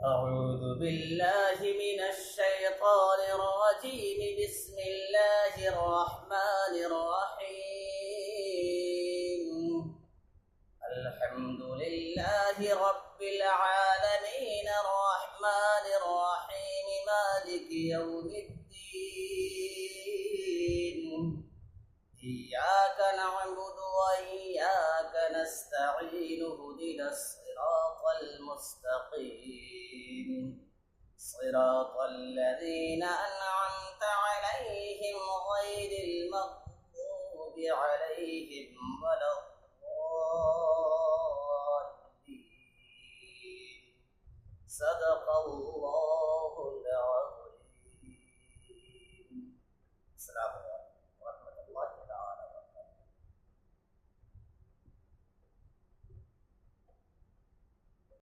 أعوذ بالله من الشيطان الرجيم. بسم الله الرحمن الرحيم. الحمد لله رب العالمين الرحمن الرحيم مالك يوم الدين. إياك نعبد وإياك نستعين. اهدنا الصراط المستقيم صراط الذين أنعمت عليهم غير المغضوب عليهم ولا الضالين. صدق الله